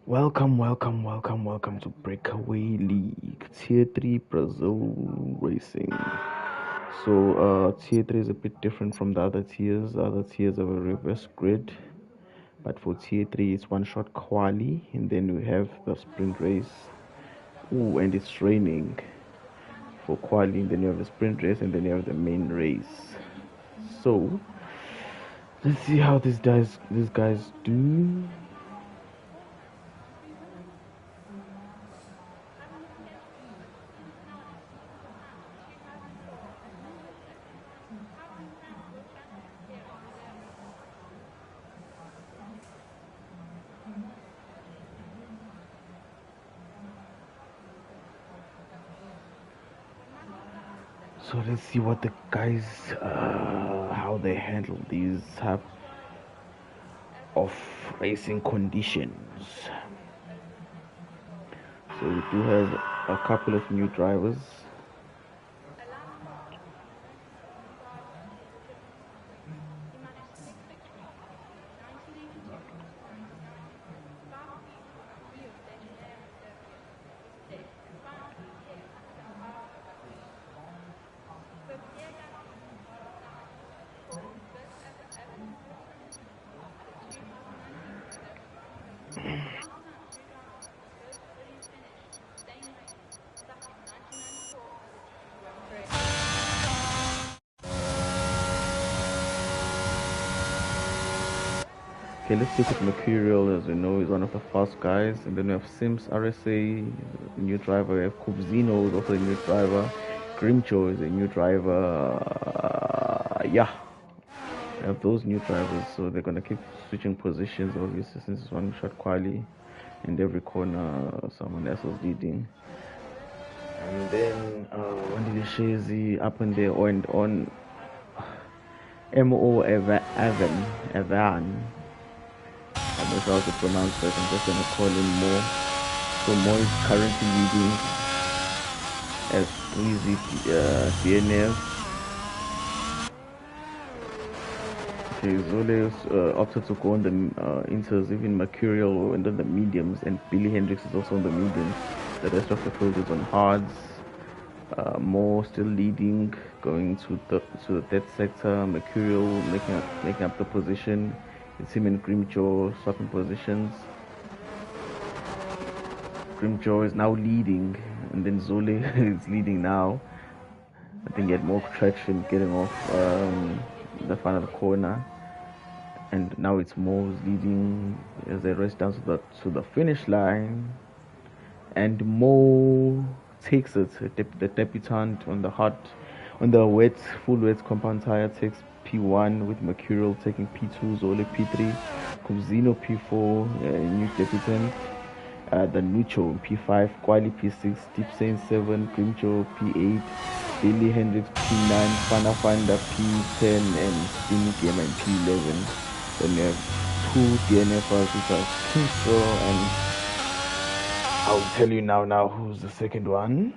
Welcome to Breakaway League Tier 3 Brazil Racing. Tier 3 is a bit different from the other tiers. The other tiers have a reverse grid, but for Tier 3, it's one shot quali, and then we have the sprint race. Ooh, and it's raining for quali, and then you have the sprint race, and then you have the main race. So, let's see how these guys do. So let's see what the guys, how they handle these type of racing conditions. So we do have a couple of new drivers. Okay, let's look at Mercurial. As we know, he's one of the fast guys. And then we have Sims RSA, a new driver. We have Kubzino, who's also a new driver. Grimcho is a new driver. Yeah, we have those new drivers. So they're going to keep switching positions, obviously, since it's one shot quali. And every corner, someone else is leading. And then Wandile Shezi up and there and on Mo Evan. I'm not sure how to pronounce that. I'm just gonna call him Mo. So Mo is currently leading as Easy DNF. Okay, Zole opted to go on the inters, even Mercurial and on the mediums, and Billy Hendricks is also on the mediums. The rest of the field is on hards. Mo still leading, going to the third sector. Mercurial making up the position. It's him and Grimjaw swapping positions. Grimjaw is now leading, and then Zole is leading now. I think he had more traction getting off the final corner, and now it's Mo who's leading as they race down to the finish line, and Mo takes it. The debutant on the full wet compound tire takes P1 with Mercurial taking P2, Zole P3, Kubzino P4, new debutant. The Nucho P5, Quali P6, Deep Saint 7, Grimcho P8, Billy Hendricks P9, Fana Finder P10, and Spinny Gamer P11. Then we have two DNFers, which are Kingsbro, and I'll tell you now who's the second one.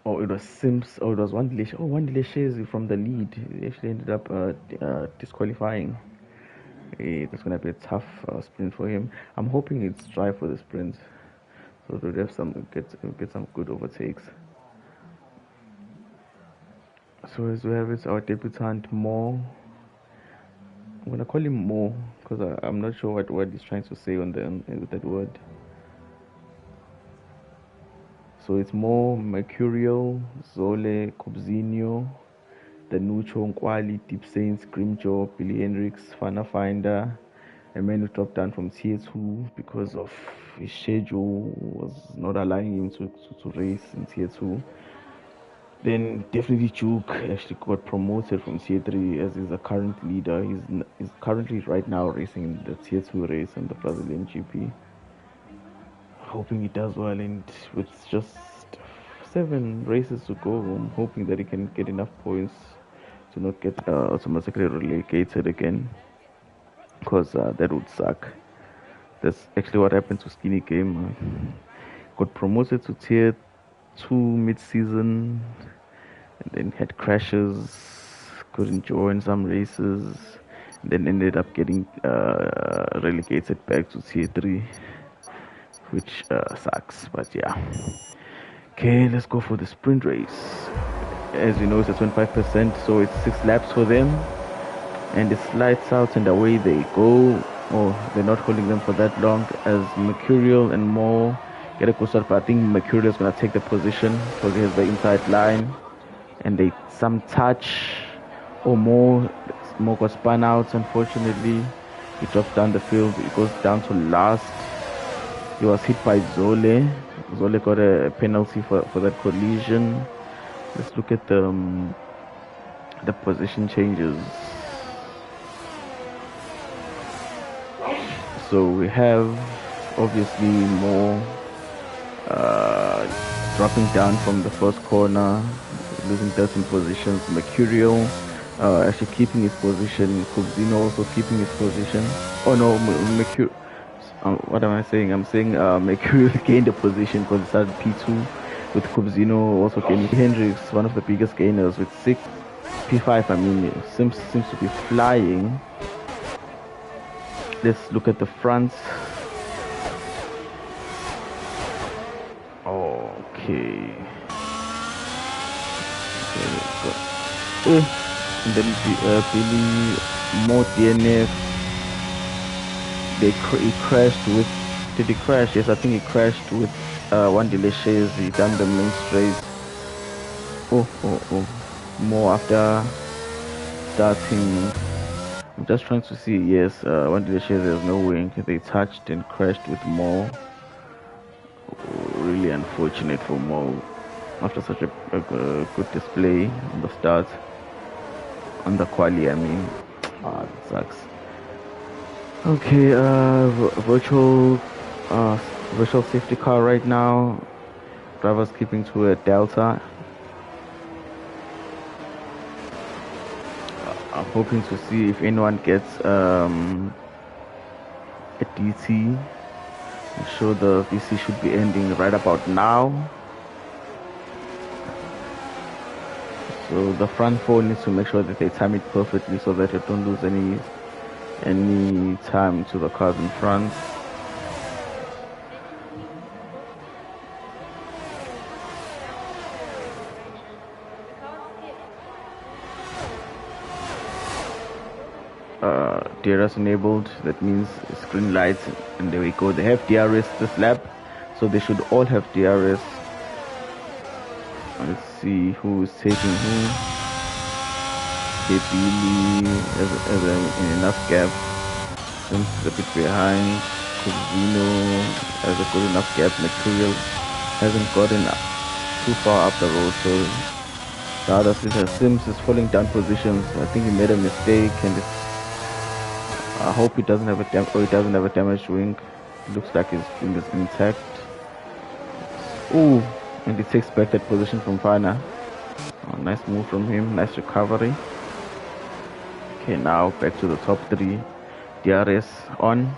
Oh, it was Sims. Oh, it was Wandile Shezi from the lead. He actually ended up disqualifying. It's gonna be a tough sprint for him. I'm hoping it's dry for the sprint, so to have get some good overtakes. So as we have it, our debutant Mo. I'm gonna call him Mo because I'm not sure what he's trying to say with that word. So it's Mo, Mercurial, Zole, Kubzinho, the Nucho, Nkwali, Deep Saints, Grimjaw, Billy Hendricks, Fana Finder, a man who dropped down from tier 2 because of his schedule was not allowing him to race in tier 2. Then definitely Juke actually got promoted from tier 3 as he's a current leader. He's currently right now racing in the tier 2 race in the Brazilian GP. Hoping he does well, and with just 7 races to go, I'm hoping that he can get enough points to not get automatically relegated again, because that would suck. That's actually what happened to Skinny Game. Got promoted to tier 2 mid-season, and then had crashes, couldn't join some races, then ended up getting relegated back to tier 3, which sucks, but yeah. Okay, let's go for the sprint race. As you know, it's a 25%, so it's 6 laps for them, and it's lights out and away they go. Oh, they're not holding them for that long as Mercurial and Mo get a closer, but I think Mercurial is going to take the position because he has the inside line, and they some touch or more got spun out. Unfortunately, he drops down the field. He goes down to last. He was hit by Zole. Zole got a penalty for that collision. Let's look at the position changes. So we have obviously more dropping down from the first corner, losing 13 positions. Mercurial actually keeping his position. Kubzino also keeping his position. Oh no, Mercurial. What am I saying? I'm saying Mercurial gained a position because he started P2 with Kubzino also gaining. Hendricks, one of the biggest gainers with 6 P5. I mean, seems to be flying. Let's look at the front. Okay. And then Billy, more DNF. He crashed with. Did he crash? Yes, I think he crashed with one delicious. He done the main straight. Oh. More after starting. I'm just trying to see. Yes, one delicious. There's no wing. They touched and crashed with Mo. Really unfortunate for Mo after such a good display on the start. On the quali, I mean. That sucks. Okay, virtual safety car right now. Drivers keeping to a delta. I'm hoping to see if anyone gets a DT. I'm sure the VC should be ending right about now. So the front four needs to make sure that they time it perfectly so that they don't lose any time to the cars in front. DRS enabled, that means screen lights, and there we go. They have DRS this lap, so they should all have DRS. Let's see who is taking who. Billy has enough gap. Sims is a bit behind. Kubzino has a good enough gap. Mercurial hasn't gotten too far up the road, so the other Sims is falling down positions. I think he made a mistake, and I hope he doesn't have a damaged wing. It looks like his wing is intact. Ooh, and he takes back that position from Fana. Oh, nice move from him. Nice recovery. Okay, now back to the top 3. DRS on.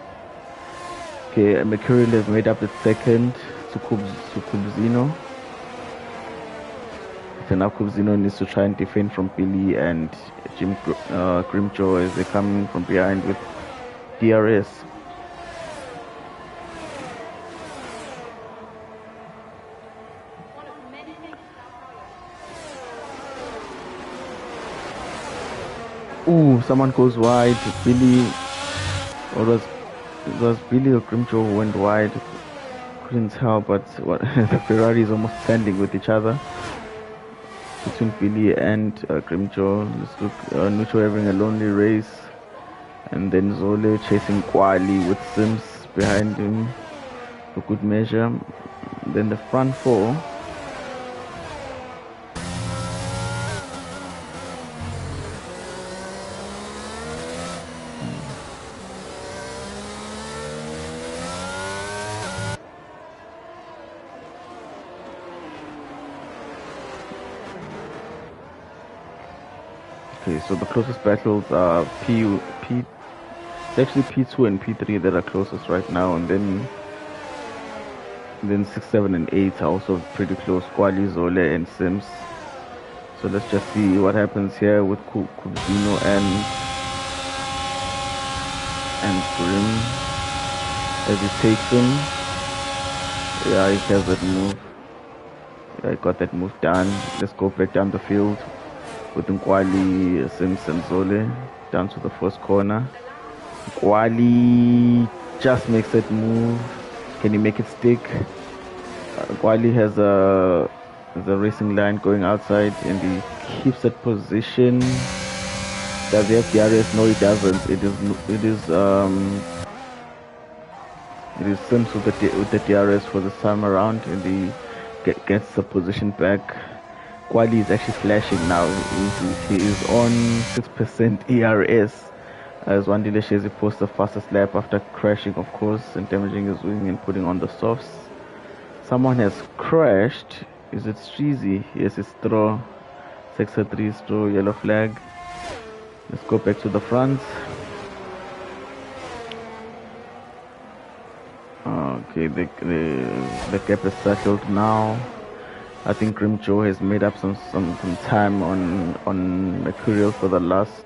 Okay, Mercurial has made up the second to Kubzino. So now Kubzino needs to try and defend from Billy and Jim Grimjaw as they come from behind with DRS. Ooh, someone goes wide. Billy, or it was Billy or Grimjaw who went wide. Couldn't tell, but the Ferrari is almost standing with each other. Between Billy and Grimjaw. Let's look, Nucho having a lonely race, and then Zole chasing Kwali with Sims behind him for good measure. Then the front four. Okay, so the closest battles are it's actually P2 and P3 that are closest right now, and then 6, 7, and 8 are also pretty close. Kwali, Zole, and Sims. So let's just see what happens here with Kubzino and Grim as he takes him. Yeah, he has that move. Yeah, he got that move done. Let's go back down the field with Nkwali, Sims and Zole down to the first corner. Nkwali just makes that move. Can he make it stick? Nkwali has a racing line going outside and he keeps that position. Does he have DRS? No, he doesn't. It is Sims with the DRS for this time around, and he gets the position back. Kwali is actually flashing now. He is on 6% ERS as Wandile Shezi posts the fastest lap after crashing, of course, and damaging his wing and putting on the softs. Someone has crashed. Is it Streezy? Yes, it's Straw. Sector 3 Straw, yellow flag. Let's go back to the front. Okay, the gap is settled now. I think Grimjaw has made up some time on Mercurial for the last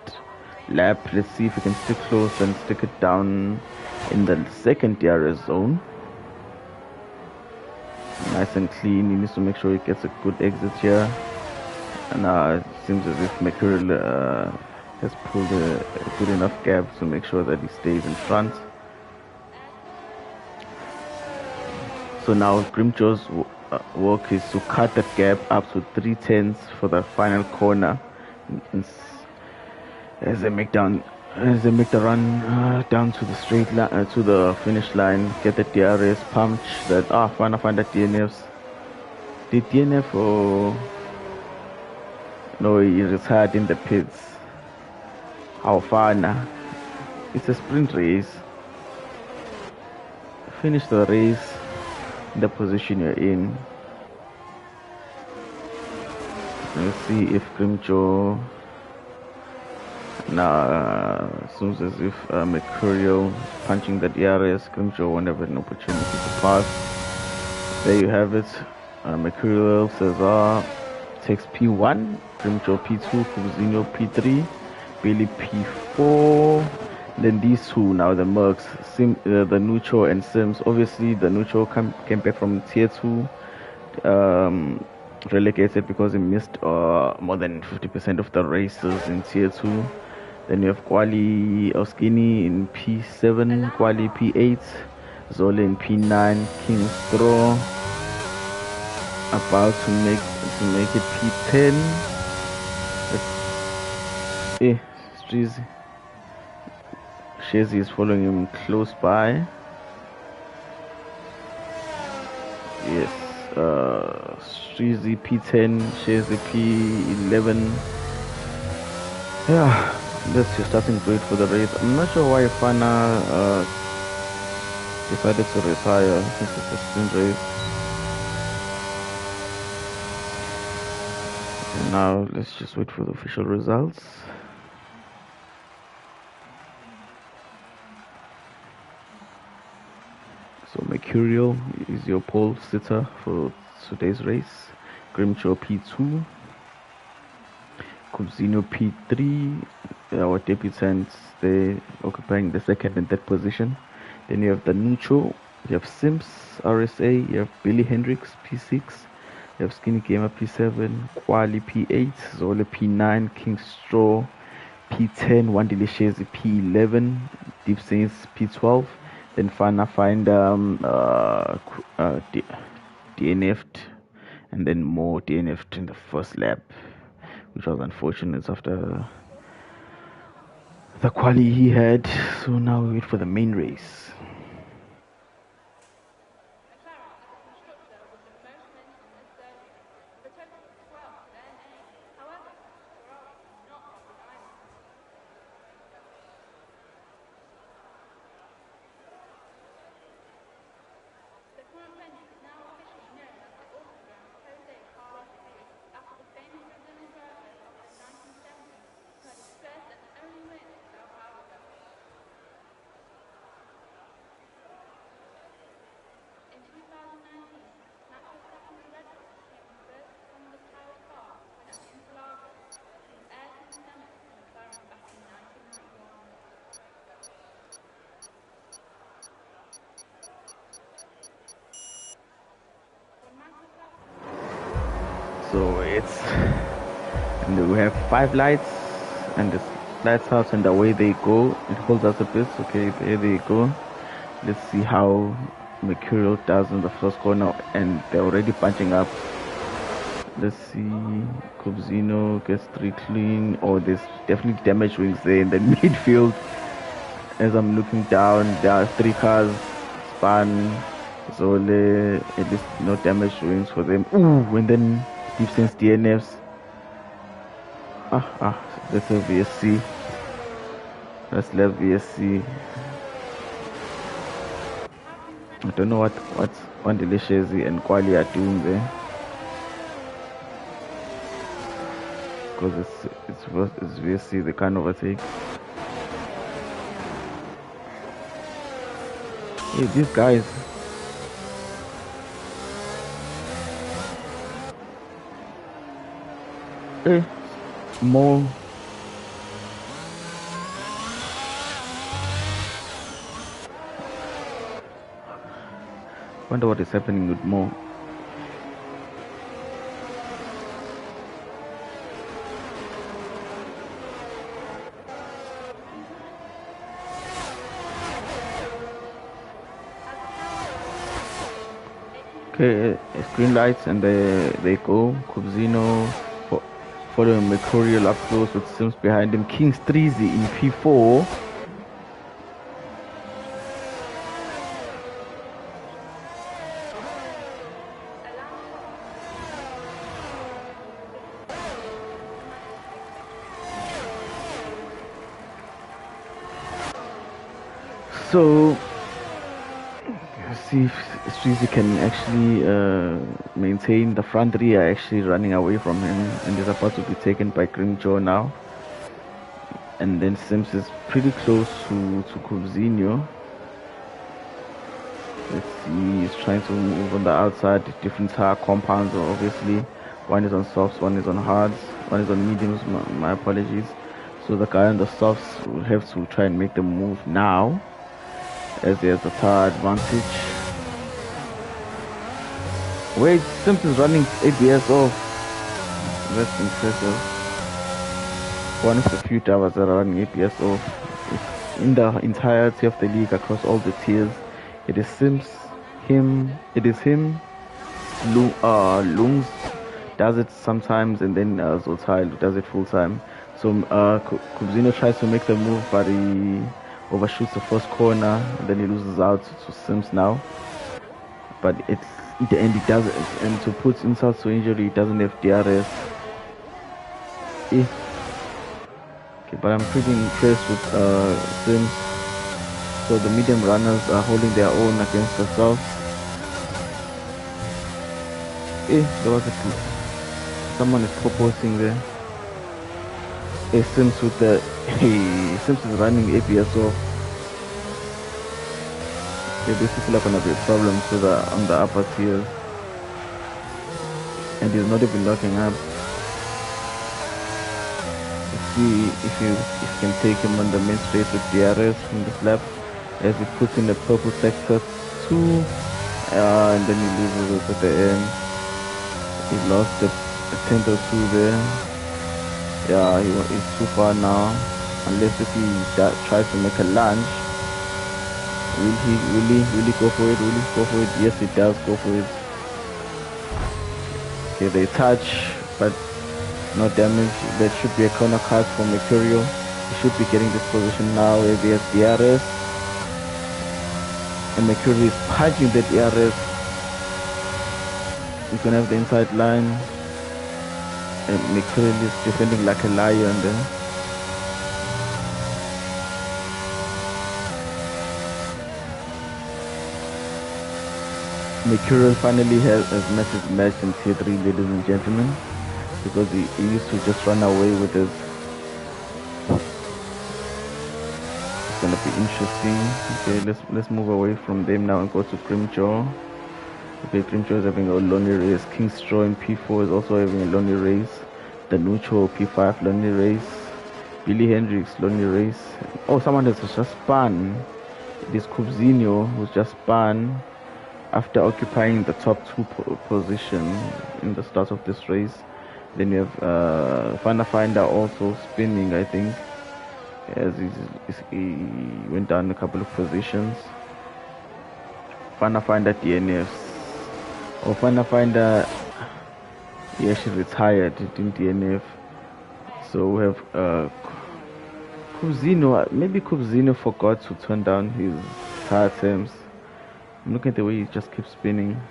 lap. Let's see if he can stick close and stick it down in the second DRS zone. Nice and clean. He needs to make sure he gets a good exit here. And it seems as if Mercurial has pulled a good enough gap to make sure that he stays in front. So now Grimjaw's work is to cut that gap up to 3/10 for the final corner as they make the run down to the straight line, to the finish line, get the DRS punch that find the DNFs. The DNF or no, he retired in the pits. How far now? It's a sprint race. Finish the race in the position you're in. Let's see if Grimjaw now seems as if Mercurial punching the DRS. Grimjaw won't have an opportunity to pass. There you have it. Mercurial Cesar takes P1, Grimjaw P2, Kubzinho P3, Billy P4. Then these two now, the Mercs, the Nucho and Sims. Obviously, the Nucho came back from tier 2. Relegated because he missed more than 50% of the races in tier 2. Then you have Kwali Oskini in P7, Kwali P8, Zole in P9, King Straw about to make it P10. Streezy. Shezi is following him close by. Yes. Streezy P10, Shezi P11. Yeah, that's your starting grade for the race. I'm not sure why Fana decided to retire since it's a sprint race. And now let's just wait for the official results. So Mercurial is your pole sitter for today's race. Grimjaw P2, Kubzinho P3, our debutants, they occupying the second and third position. Then you have the Nucho, you have Sims RSA, you have Billy Hendricks P6, you have Skinny Gamer P7, Kwali P8, Zole P9, King Straw P10, Wandile Shezi P11, Deep Saints P12. Then Fana find DNF'd, and then more DNF'd in the first lap, which was unfortunate after the quali he had. So now we wait for the main race. So it's, and we have 5 lights, and the lights out, and away they go. It holds us a bit. Okay, there they go. Let's see how Mercurial does in the first corner, and they're already punching up. Let's see, Cobzino gets 3 clean. Oh, there's definitely damage wings there in the midfield. As I'm looking down, there are 3 cars. Span, Zole, at least no damage wings for them. Ooh, and then Deep Sense DNFs. That's a VSC. Let's let VSC. I don't know what Delicious and Quali are doing there. Because it's VSC, they can't overtake. Hey, these guys. Hey, more. Wonder what is happening with Mo. Okay, green lights, and they go. Cubzino following Mercurial up close with Sims behind him. King's 3Z in P4. So, see if Streezy can actually maintain the front three are actually running away from him, and is about to be taken by Grimjaw now. And then Sims is pretty close to Cubzinho. Let's see, he's trying to move on the outside. Different tire compounds, obviously. One is on softs, one is on hards, one is on mediums. My apologies. So the guy on the softs will have to try and make the move now, as he has the tire advantage. Wait, Sims is running ABS off. That's impressive. One of the few drivers that are running ABS off in the entirety of the league across all the tiers. It is Sims, him, Lungs does it sometimes, and then Zoltile does it full time. So Cubzino tries to make the move, but he overshoots the first corner, and then he loses out to Sims now. But it's in the end he does it, and to put insult to injury, he doesn't have DRS. Okay, but I'm pretty impressed with Sims. So the medium runners are holding their own against the South. There was someone is proposing there. Sims with the Sims is running ABS off. These people are gonna be problems with on the upper tiers, and he's not even locking up. Let's see if you can take him on the main straight with DRS from this lap, as he puts in the purple sector 2, and then he loses it at the end. He lost the 10 or 2 there. Yeah, he's too far now. Unless if he tries to make a lunge. Will he go for it? Will he go for it? Yes, he does go for it. Okay, they touch, but no damage. There should be a corner cut for Mercurial. He should be getting this position now as he has DRS. And Mercurial is punching the DRS. You can have the inside line. And Mercurial is defending like a lion there. Mercurial finally has met his match in Tier 3, ladies and gentlemen, because he used to just run away with his. It's gonna be interesting. Okay, let's move away from them now and go to Grimjaw. Okay, Grimjaw is having a lonely race. Kingstraw in P4 is also having a lonely race. The Nucho P5 lonely race. Billy Hendricks lonely race. Oh, someone has just spun. It is Cubzinho who's just spun. after occupying the top two position in the start of this race. Then you have Fana Finder also spinning, I think, as he went down a couple of positions. Fana Finder DNFs. Or Fana Finder, he actually retired in DNF. So we have Kubzino. Maybe Kubzino forgot to turn down his tire temps. I'm looking at the way he just keeps spinning.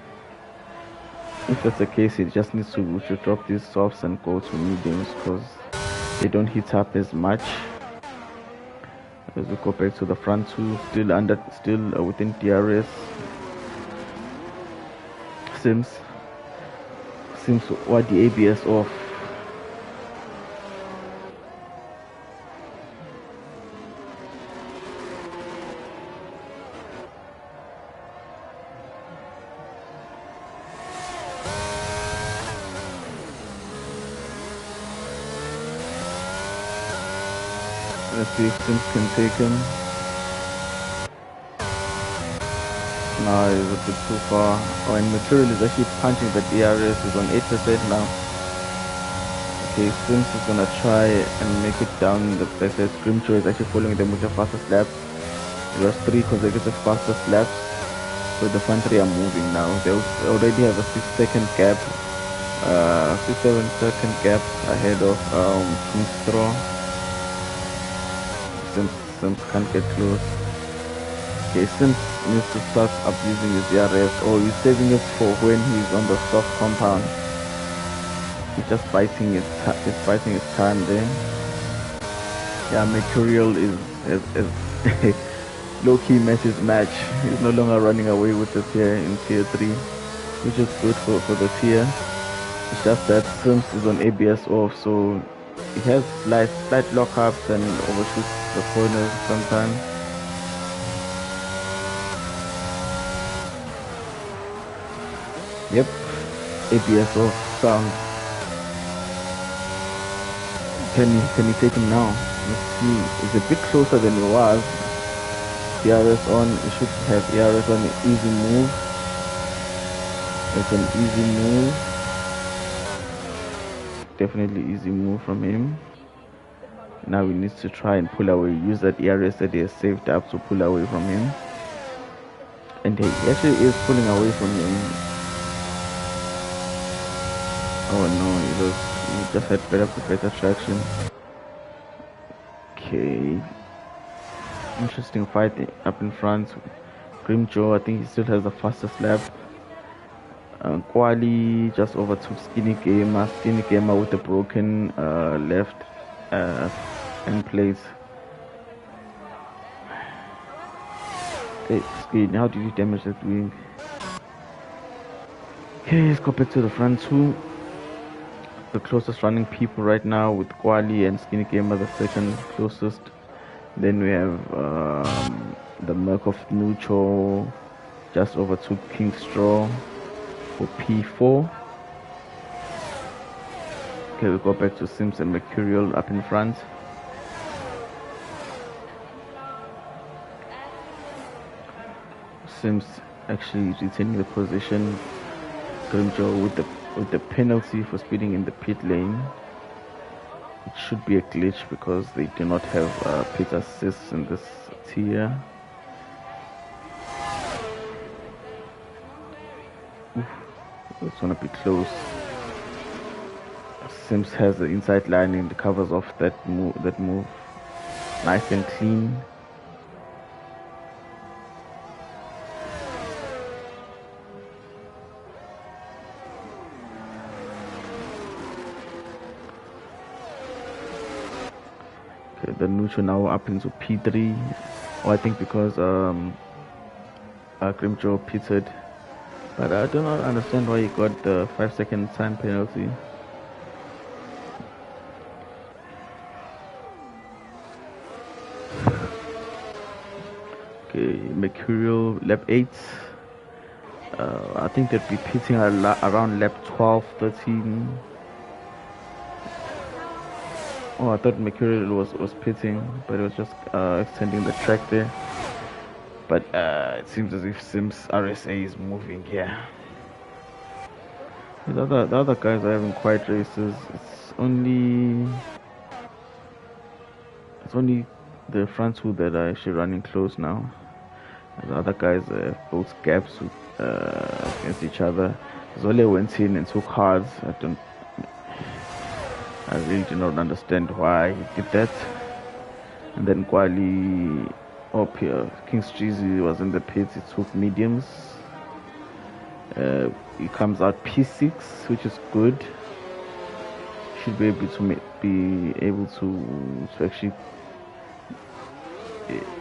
If that's the case, he just needs to drop these softs and go to mediums because they don't heat up as much. As we go back to the front two, still within DRS. Sims what the ABS off. Let's see if Sims can take him. No, he's a bit too far. Oh, and Material is actually punching the DRS. He's on 8% now. Okay, Sims is gonna try and make it down the backside. Scrimcho is actually following them with the fastest laps. It was 3 consecutive fastest laps. So the front three are moving now. They already have a 6-second gap. 6-7-second gap ahead of Kingstraw. Sims can't get close. Okay, Sims needs to start abusing his DRS, or he's saving it for when he's on the soft compound. He's just biting his time there. Yeah, Mercurial is low-key messed his match. He's no longer running away with the tier in tier 3, which is good for the tier. It's just that Sims is on ABS off, so he has slight lockups and overshoots the corners sometimes. Yep, ABS off sound. Can he take him now? Let's see. It's a bit closer than it was. DRS on. It should have DRS on. Easy move. It's an easy move. Definitely easy move from him. Now he needs to try and pull away. Use that ERS that he has saved up to pull away from him. And he actually is pulling away from him. Oh no, he just had better traction. Okay. Interesting fight up in front. Grimjaw, I think he still has the fastest lap. Quali just overtook Skinny Gamer. Skinny Gamer with a broken left end plate. Hey, Skinny, how did you damage that wing? Okay, let's go back to the front two. The closest running people right now with Quali and Skinny Gamer, the second closest. Then we have the Merc of Nucho just overtook Kingstraw for P4. Okay, we go back to Sims and Mercurial up in front. Sims actually retaining the position. Grimjaw with the penalty for speeding in the pit lane. It should be a glitch because they do not have pit assists in this tier. Oof, it's gonna be close. Sims has the inside line and covers off that move. Nice and clean. Okay, the Nucho now up into P3. Or I think because Grimjaw pitted. But I do not understand why he got the 5-second time penalty. Okay, Mercurial lap 8. I think they'd be pitting around lap 12, 13. Oh, I thought Mercurial was pitting, but it was just extending the track there. But it seems as if Sims RSA is moving here. The other guys are having quiet races. It's only the front two that are actually running close now. The other guys both gaps against each other. Zole went in and took hard. I really do not understand why he did that. And then Kwali up here, King's Cheesy was in the pits. He took mediums. He comes out P6, which is good. Should be able to actually.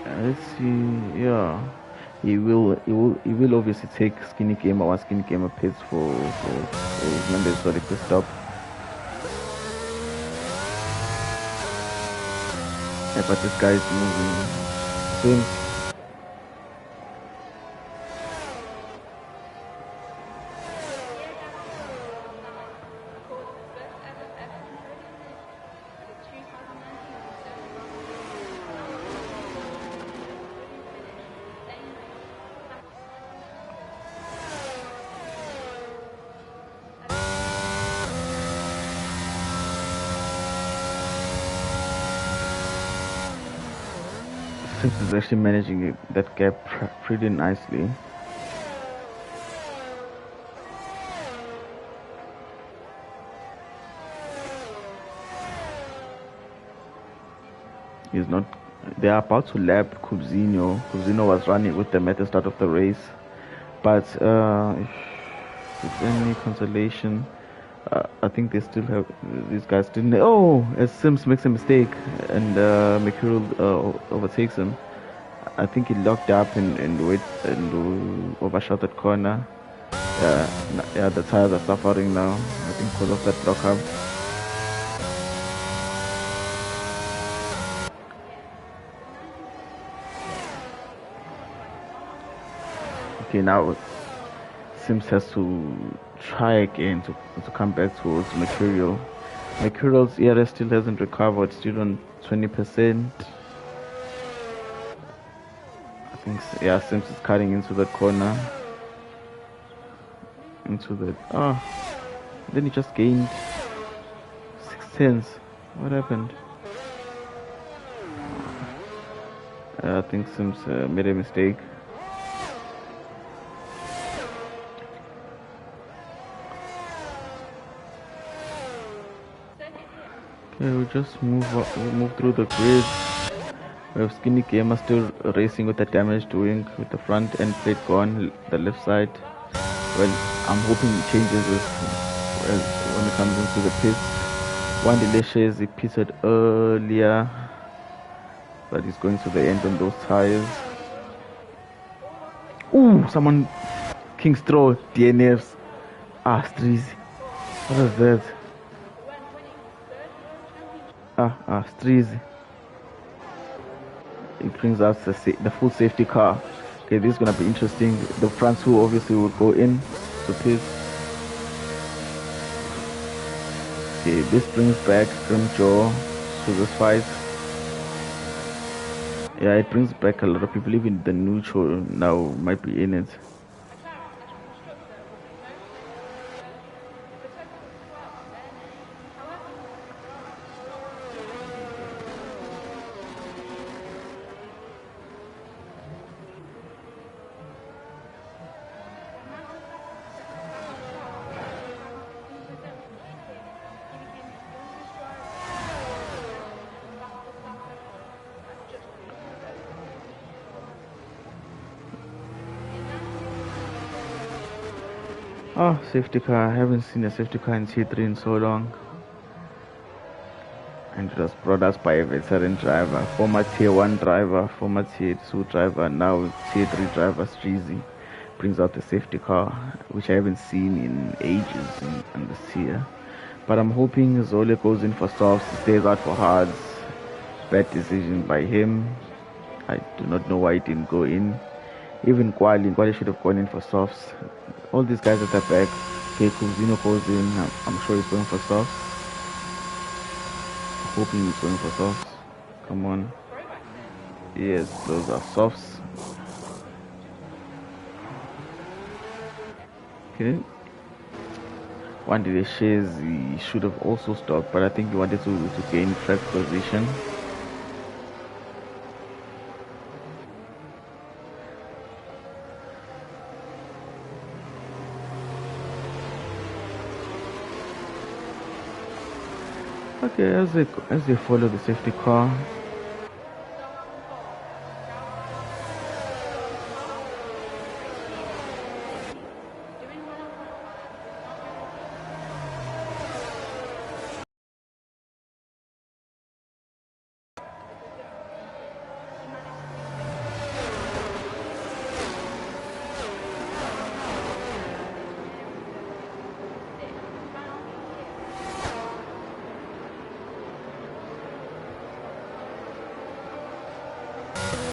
Let's see. Yeah, he will obviously take Skinny Gamer or Skinny Gamer pits for his mandatory to stop. Yeah, but this guy is moving. Same. Sims is actually managing that gap pretty nicely. He's not. They are about to lap Kubzino. Kubzino was running with them at the start of the race, but if it's any consolation, I think they still have these guys didn't. Oh, as Sims makes a mistake and Mercurial overtakes him. I think he locked up and overshot that corner. Yeah, the tires are suffering now. I think because of that lock up. Okay, now Sims has to try again to come back towards Mercurial. Mercurial's ERS still hasn't recovered, still on 20%. I think, yeah, Sims is cutting into that corner. Then he just gained 6 tenths. What happened? I think Sims made a mistake. Okay, we just move through the grid. We have Skinny Gamer still racing with the damaged wing, with the front end plate gone, the left side. Well, I'm hoping it changes when it comes into the pits. One Delicious, he pitted earlier, but he's going to the end on those tires. Ooh, someone King's Throw, DNFs. Streezy. What is that? Streezy. It brings us the full safety car. Okay, this is gonna be interesting. The front two obviously will go in to pit. Okay, this brings back Grimjaw to this fight. Yeah, it brings back a lot of people. Even the neutral now might be in it. Oh, safety car. I haven't seen a safety car in T3 in so long. And it was brought us by a veteran driver, former Tier 1 driver, former Tier 2 driver, now Tier 3 driver, Streezy. Brings out the safety car, which I haven't seen in ages in this tier. But I'm hoping Zole goes in for softs, stays out for hards. Bad decision by him. I do not know why he didn't go in. Even Kwali should have gone in for softs. All these guys at the back. Okay, Kubzino goes in. I'm sure he's going for softs. Hoping he's going for softs. Come on. Yes, those are softs. Okay. One of the shares he should have also stopped, but I think he wanted to gain track position. Okay, as they follow the safety car,